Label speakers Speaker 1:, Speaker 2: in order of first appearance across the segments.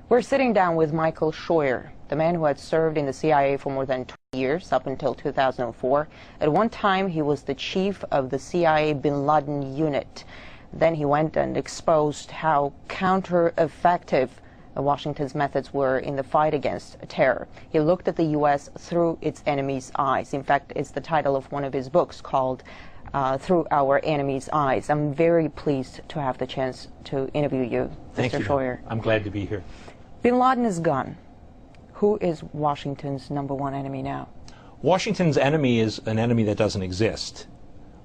Speaker 1: We're sitting down with Michael Scheuer, the man who had served in the CIA for more than 20 years, up until 2004. At one time, he was the chief of the CIA bin Laden unit. Then he went and exposed how counter-effective Washington's methods were in the fight against terror. He looked at the U.S. through its enemy's eyes. In fact, it's the title of one of his books called Through Our Enemy's Eyes. I'm very pleased to have the chance to interview you, Mr. Scheuer.
Speaker 2: I'm glad to be here.
Speaker 1: Bin Laden is gone. Who is Washington's #1 enemy now?
Speaker 2: Washington's enemy is an enemy that doesn't exist.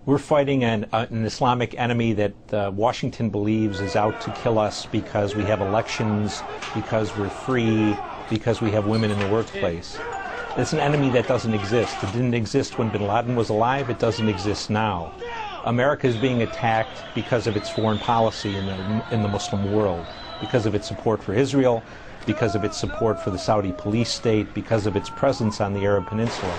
Speaker 2: We're fighting an Islamic enemy that Washington believes is out to kill us because we have elections, because we're free, because we have women in the workplace. It's an enemy that doesn't exist. It didn't exist when bin Laden was alive. It doesn't exist now. America is being attacked because of its foreign policy in the Muslim world, because of its support for Israel, because of its support for the Saudi police state, because of its presence on the Arab Peninsula.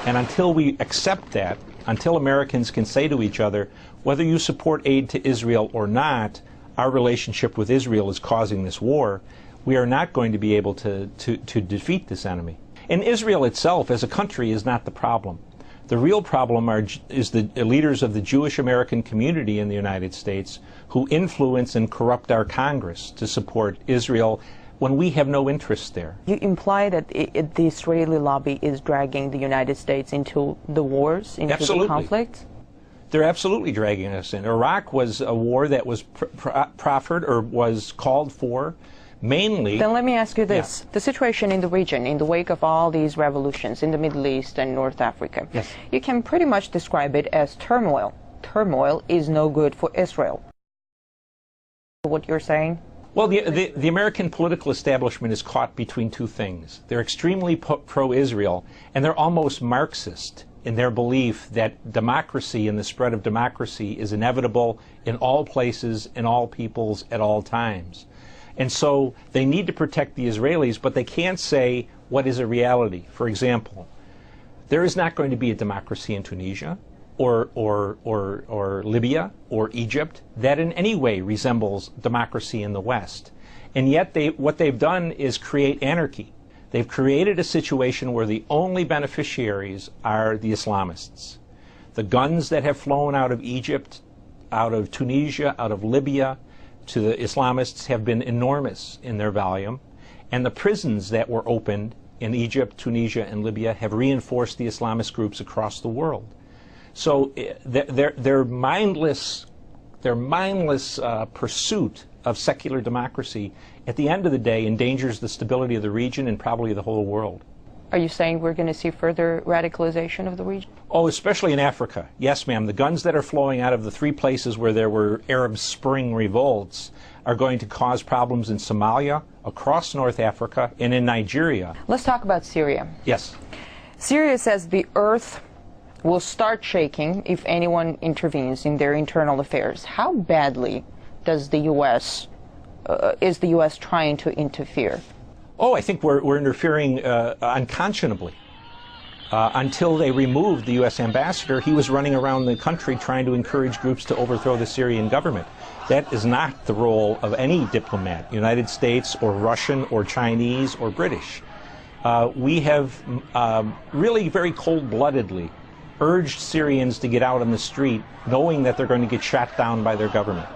Speaker 2: And until we accept that, until Americans can say to each other, whether you support aid to Israel or not, our relationship with Israel is causing this war, we are not going to be able to defeat this enemy. And Israel itself as a country is not the problem. The real problem is the leaders of the Jewish American community in the United States who influence and corrupt our Congress to support Israel when we have no interest there.
Speaker 1: You imply that the Israeli lobby is dragging the United States into the wars, into the conflicts?
Speaker 2: They're absolutely dragging us in. Iraq was a war that was proffered or was called for mainly.
Speaker 1: Then let me ask you this. Yeah. The situation in the region, in the wake of all these revolutions in the Middle East and North Africa,
Speaker 2: yes,
Speaker 1: you can pretty much describe it as turmoil. Turmoil is no good for Israel. What you're saying?
Speaker 2: Well, the American political establishment is caught between two things. They're extremely pro-Israel, and they're almost Marxist in their belief that democracy and the spread of democracy is inevitable in all places, in all peoples, at all times. And so they need to protect the Israelis, but they can't say what is a reality. For example, there is not going to be a democracy in Tunisia or Libya or Egypt that in any way resembles democracy in the West. And yet what they've done is create anarchy. They've created a situation where the only beneficiaries are the Islamists. The guns that have flown out of Egypt, out of Tunisia, out of Libya to the Islamists have been enormous in their volume. And the prisons that were opened in Egypt, Tunisia, and Libya have reinforced the Islamist groups across the world. So their mindless pursuit of secular democracy, at the end of the day, endangers the stability of the region and probably the whole world.
Speaker 1: Are you saying we're going to see further radicalization of the region?
Speaker 2: Oh, especially in Africa. Yes, ma'am. The guns that are flowing out of the 3 places where there were Arab Spring revolts are going to cause problems in Somalia, across North Africa, and in Nigeria.
Speaker 1: Let's talk about Syria.
Speaker 2: Yes.
Speaker 1: Syria says the earth will start shaking if anyone intervenes in their internal affairs. How badly does the U.S. Is the U.S. trying to interfere?
Speaker 2: Oh, I think we're interfering unconscionably. Until they removed the U.S. ambassador, he was running around the country trying to encourage groups to overthrow the Syrian government. That is not the role of any diplomat, United States or Russian or Chinese or British. We have really very cold-bloodedly urged Syrians to get out on the street knowing that they're going to get shot down by their government.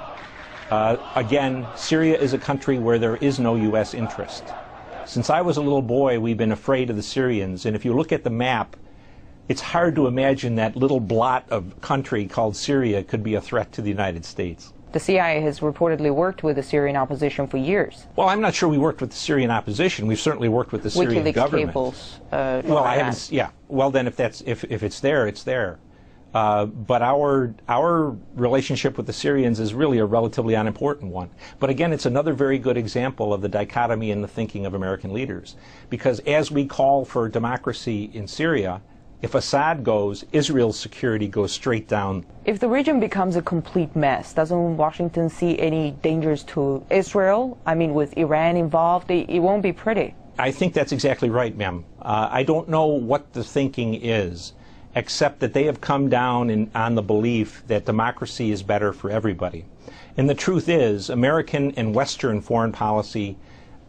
Speaker 2: Again, Syria is a country where there is no U.S. interest. Since I was a little boy, we've been afraid of the Syrians, and if you look at the map, it's hard to imagine that little blot of country called Syria could be a threat to the United States.
Speaker 1: The CIA has reportedly worked with the Syrian opposition for years.
Speaker 2: Well, I'm not sure we worked with the Syrian opposition. We've certainly worked with the Syrian government.
Speaker 1: Cables,
Speaker 2: well, I haven't. Yeah. Well, then, if it's there, it's there. But our relationship with the Syrians is really a relatively unimportant one. But again, it's another very good example of the dichotomy in the thinking of American leaders. Because as we call for democracy in Syria, if Assad goes, Israel's security goes straight down.
Speaker 1: If the region becomes a complete mess, doesn't Washington see any dangers to Israel? I mean, with Iran involved, it won't be pretty.
Speaker 2: I think that's exactly right, ma'am. I don't know what the thinking is, except that they have come down on the belief that democracy is better for everybody. And the truth is, American and Western foreign policy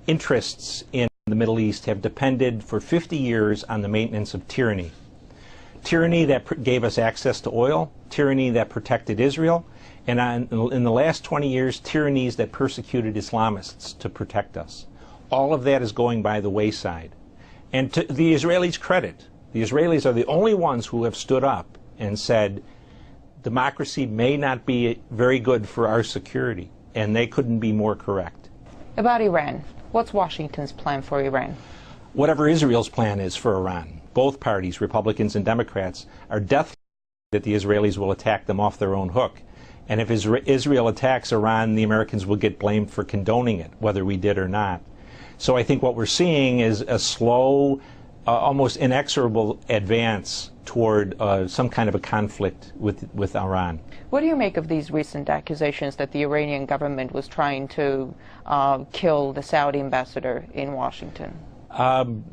Speaker 2: interests in the Middle East have depended for 50 years on the maintenance of tyranny. Tyranny that gave us access to oil, tyranny that protected Israel, and in the last 20 years, tyrannies that persecuted Islamists to protect us. All of that is going by the wayside. And to the Israelis' credit, the Israelis are the only ones who have stood up and said, democracy may not be very good for our security, and they couldn't be more correct.
Speaker 1: About Iran, what's Washington's plan for Iran?
Speaker 2: Whatever Israel's plan is for Iran, both parties, Republicans and Democrats, are deathly that the Israelis will attack them off their own hook. And if Israel attacks Iran, the Americans will get blamed for condoning it, whether we did or not. So I think what we're seeing is a slow, almost inexorable advance toward some kind of a conflict with Iran. What
Speaker 1: do you make of these recent accusations that the Iranian government was trying to kill the Saudi ambassador in Washington?
Speaker 2: I'm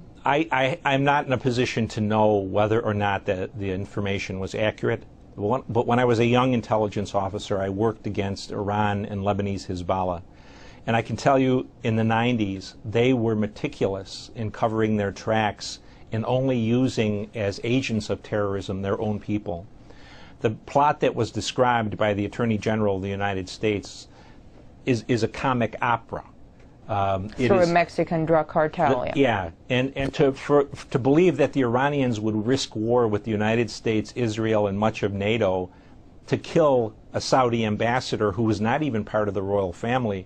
Speaker 2: not in a position to know whether or not the information was accurate. But when I was a young intelligence officer, I worked against Iran and Lebanese Hezbollah. And I can tell you, in the 90s, they were meticulous in covering their tracks and only using as agents of terrorism their own people. The plot that was described by the Attorney General of the United States is a comic opera.
Speaker 1: Through a Mexican drug cartel,
Speaker 2: yeah. And to believe that the Iranians would risk war with the United States, Israel, and much of NATO to kill a Saudi ambassador who was not even part of the royal family,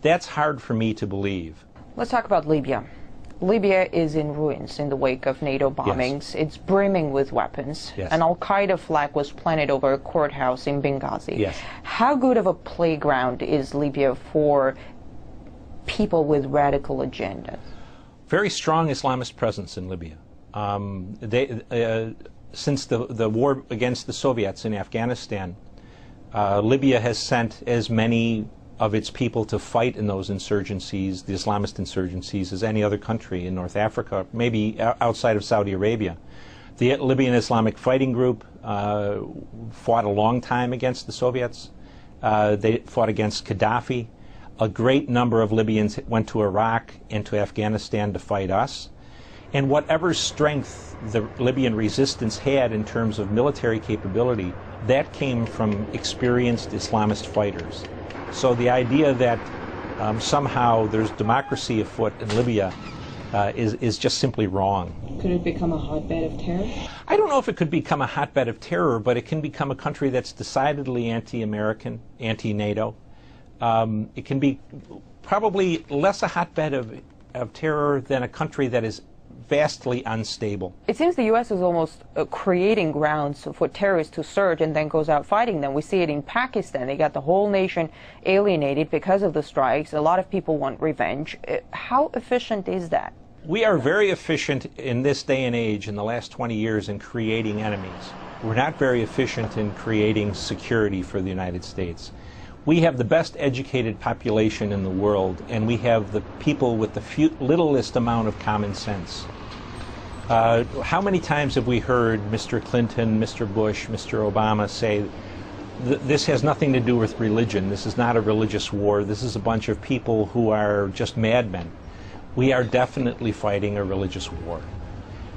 Speaker 2: that's hard for me to believe.
Speaker 1: Let's talk about Libya. Libya is in ruins in the wake of NATO bombings. Yes. It's brimming with weapons.
Speaker 2: Yes.
Speaker 1: An al-Qaeda flag was planted over a courthouse in Benghazi.
Speaker 2: Yes.
Speaker 1: How good of a playground is Libya for people with radical agendas?
Speaker 2: Very strong Islamist presence in Libya. Since the war against the Soviets in Afghanistan, Libya has sent as many of its people to fight in those insurgencies, the Islamist insurgencies, as any other country in North Africa, maybe outside of Saudi Arabia. The Libyan Islamic Fighting Group fought a long time against the Soviets. They fought against Gaddafi. A great number of Libyans went to Iraq and to Afghanistan to fight us. And whatever strength the Libyan resistance had in terms of military capability, that came from experienced Islamist fighters. So the idea that somehow there's democracy afoot in Libya is just simply wrong.
Speaker 1: Could it become a hotbed of terror?
Speaker 2: I don't know if it could become a hotbed of terror, but it can become a country that's decidedly anti-American, anti-NATO. It can be probably less a hotbed of terror than a country that is vastly unstable.
Speaker 1: It seems the U.S. is almost creating grounds for terrorists to surge and then goes out fighting them. We see it in Pakistan. They got the whole nation alienated because of the strikes. A lot of people want revenge. How efficient is that?
Speaker 2: We are very efficient in this day and age, in the last 20 years, in creating enemies. We're not very efficient in creating security for the United States. We have the best educated population in the world, and we have the people with the littlest amount of common sense. How many times have we heard Mr. Clinton, Mr. Bush, Mr. Obama say, this has nothing to do with religion, this is not a religious war, this is a bunch of people who are just madmen. We are definitely fighting a religious war.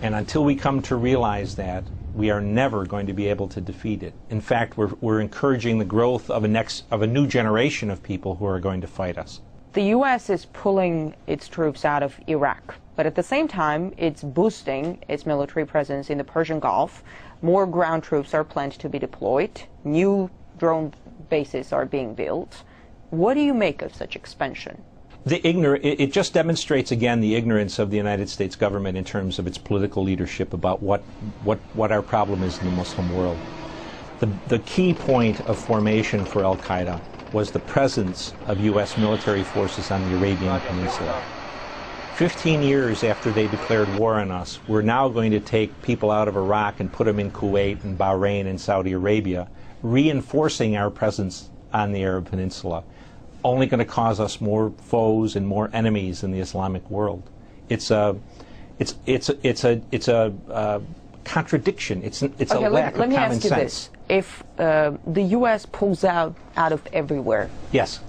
Speaker 2: And until we come to realize that, we are never going to be able to defeat it. In fact, we're encouraging the growth of a new generation of people who are going to fight us.
Speaker 1: The U.S. is pulling its troops out of Iraq, but at the same time, it's boosting its military presence in the Persian Gulf. More ground troops are planned to be deployed. New drone bases are being built. What do you make of such expansion?
Speaker 2: It just demonstrates again the ignorance of the United States government in terms of its political leadership about what our problem is in the Muslim world. The key point of formation for al-Qaeda was the presence of U.S. military forces on the Arabian Peninsula. 15 years after they declared war on us, we're now going to take people out of Iraq and put them in Kuwait and Bahrain and Saudi Arabia, reinforcing our presence on the Arab Peninsula. Only going to cause us more foes and more enemies in the Islamic world. It's a contradiction. It's a
Speaker 1: Okay,
Speaker 2: lack of
Speaker 1: let me
Speaker 2: common
Speaker 1: ask you
Speaker 2: sense.
Speaker 1: this. If the U.S. pulls out of everywhere,
Speaker 2: Yes.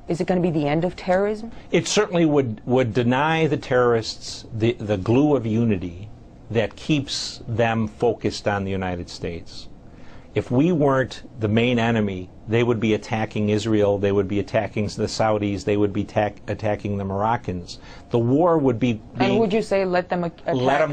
Speaker 1: is it going to be the end of terrorism?
Speaker 2: It certainly would deny the terrorists the glue of unity that keeps them focused on the United States. If we weren't the main enemy, they would be attacking Israel, they would be attacking the Saudis, they would be attacking the Moroccans. The war would be
Speaker 1: And would you say let them attack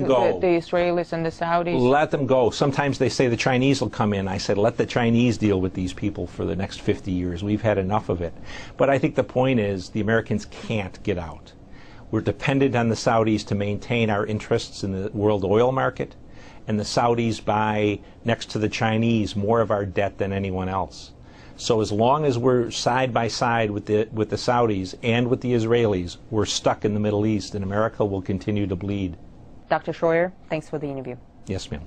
Speaker 2: go.
Speaker 1: The Israelis and the Saudis?
Speaker 2: Let them go. Sometimes they say the Chinese will come in. I said, let the Chinese deal with these people for the next 50 years. We've had enough of it. But I think the point is the Americans can't get out. We're dependent on the Saudis to maintain our interests in the world oil market, and the Saudis buy, next to the Chinese, more of our debt than anyone else. So as long as we're side by side with the Saudis and with the Israelis, we're stuck in the Middle East, and America will continue to bleed.
Speaker 1: Dr. Schroyer, thanks for the interview.
Speaker 2: Yes, ma'am.